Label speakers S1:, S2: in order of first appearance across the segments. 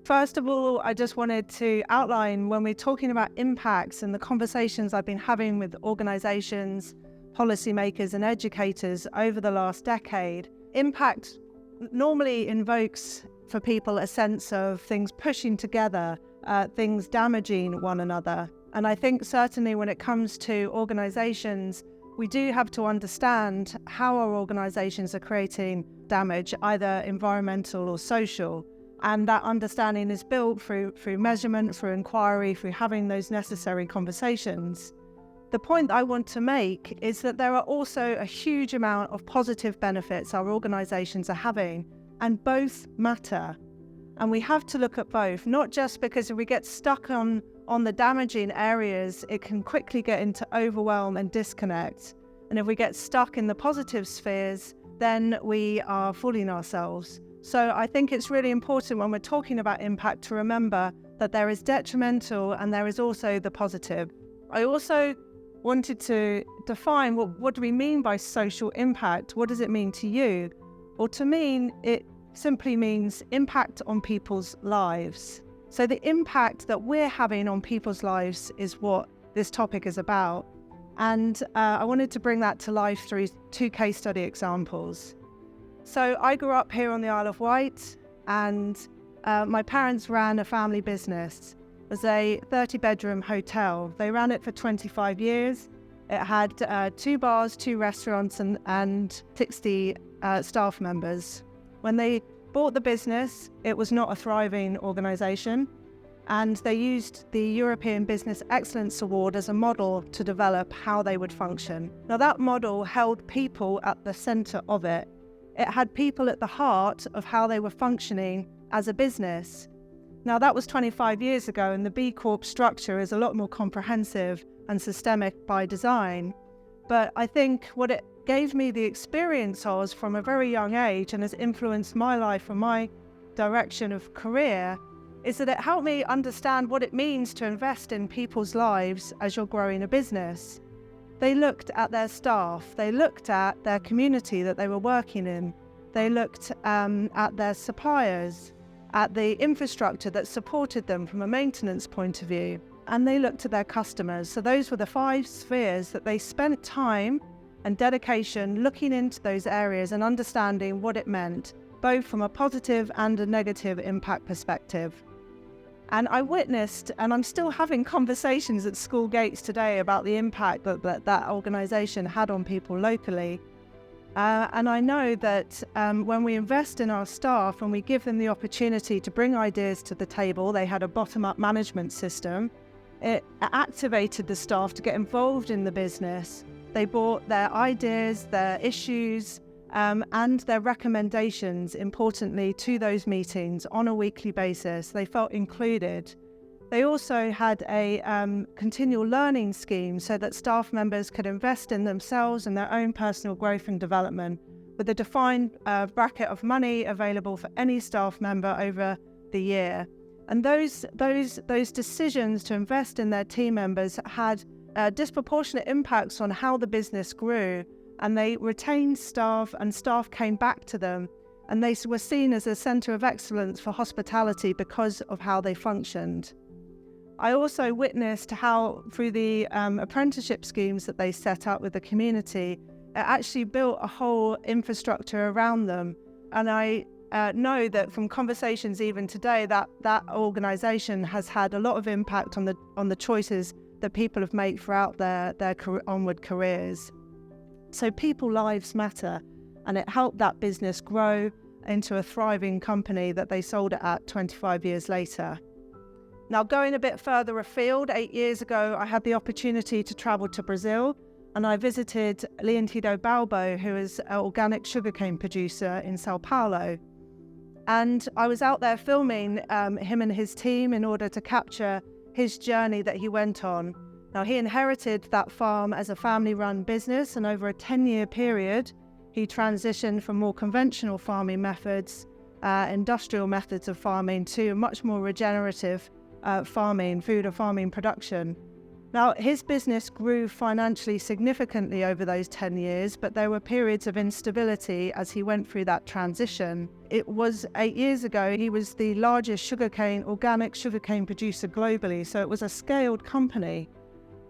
S1: First of all, I just wanted to outline when we're talking about impacts and the conversations I've been having with organisations, policymakers and educators over the last decade, impact normally invokes for people a sense of things pushing together, things damaging one another. And I think certainly when it comes to organisations, we do have to understand how our organisations are creating damage, either environmental or social. And that understanding is built through measurement, through inquiry, through having those necessary conversations. The point I want to make is that there are also a huge amount of positive benefits our organisations are having, and both matter. And we have to look at both, not just because if we get stuck on the damaging areas, it can quickly get into overwhelm and disconnect. And if we get stuck in the positive spheres, then we are fooling ourselves. So I think it's really important when we're talking about impact to remember that there is detrimental and there is also the positive. I also wanted to define what do we mean by social impact? What does it mean to you? Well, to me, it simply means impact on people's lives. So the impact that we're having on people's lives is what this topic is about. And I wanted to bring that to life through two case study examples. So I grew up here on the Isle of Wight, and my parents ran a family business. It was a 30-bedroom hotel. They ran it for 25 years. It had 2 bars, 2 restaurants, and 60 staff members. When they bought the business, it was not a thriving organisation, and they used the European Business Excellence Award as a model to develop how they would function. Now, that model held people at the centre of it. It had people at the heart of how they were functioning as a business. Now, that was 25 years ago, and the B Corp structure is a lot more comprehensive and systemic by design. But I think what it gave me the experience of from a very young age and has influenced my life and my direction of career is that it helped me understand what it means to invest in people's lives as you're growing a business. They looked at their staff, they looked at their community that they were working in, they looked at their suppliers, at the infrastructure that supported them from a maintenance point of view, and they looked at their customers. So those were the 5 spheres that they spent time and dedication looking into those areas and understanding what it meant, both from a positive and a negative impact perspective. And I witnessed, and I'm still having conversations at school gates today about the impact that organisation had on people locally. And I know that when we invest in our staff and we give them the opportunity to bring ideas to the table, they had a bottom-up management system. It activated the staff to get involved in the business. They brought their ideas, their issues, and their recommendations, importantly, to those meetings on a weekly basis. They felt included. They also had a continual learning scheme so that staff members could invest in themselves and their own personal growth and development, with a defined bracket of money available for any staff member over the year. And those decisions to invest in their team members had disproportionate impacts on how the business grew. And they retained staff, and staff came back to them, and they were seen as a centre of excellence for hospitality because of how they functioned. I also witnessed how, through the apprenticeship schemes that they set up with the community, it actually built a whole infrastructure around them. And I know that from conversations even today, that organisation has had a lot of impact on the choices that people have made throughout their onward careers. So people lives matter, and it helped that business grow into a thriving company that they sold it at 25 years later. Now, going a bit further afield, 8 years ago, I had the opportunity to travel to Brazil, and I visited Leontido Balbo, who is an organic sugarcane producer in Sao Paulo. And I was out there filming him and his team in order to capture his journey that he went on. Now, he inherited that farm as a family-run business, and over a 10-year period, he transitioned from more conventional farming methods, industrial methods of farming, to much more regenerative farming, food or farming production. Now, his business grew financially significantly over those 10 years, but there were periods of instability as he went through that transition. It was 8 years ago, he was the largest organic sugarcane producer globally, so it was a scaled company.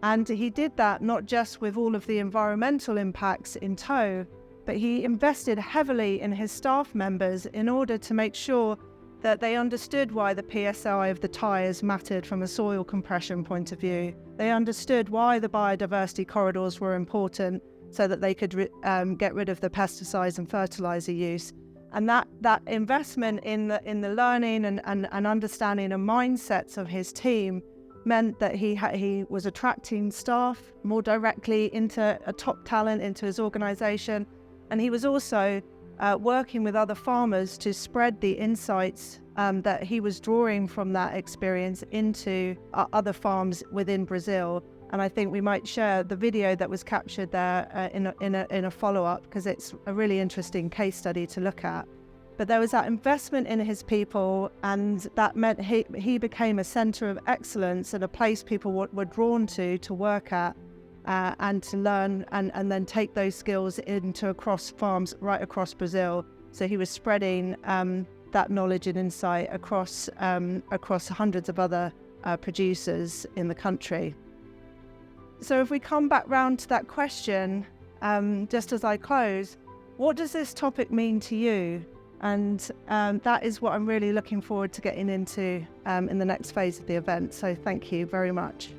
S1: And he did that not just with all of the environmental impacts in tow, but he invested heavily in his staff members in order to make sure that they understood why the PSI of the tyres mattered from a soil compression point of view. They understood why the biodiversity corridors were important so that they could get rid of the pesticides and fertilizer use. And that investment in the learning and understanding and mindsets of his team meant that he was attracting staff more directly into a top talent into his organization. And he was also working with other farmers to spread the insights that he was drawing from that experience into other farms within Brazil. And I think we might share the video that was captured there in a follow-up, because it's a really interesting case study to look at. But there was that investment in his people, and that meant he became a center of excellence and a place people were drawn to work at. And to learn and then take those skills into across farms right across Brazil. So he was spreading that knowledge and insight across hundreds of other producers in the country. So if we come back round to that question, just as I close, what does this topic mean to you? And that is what I'm really looking forward to getting into in the next phase of the event. So thank you very much.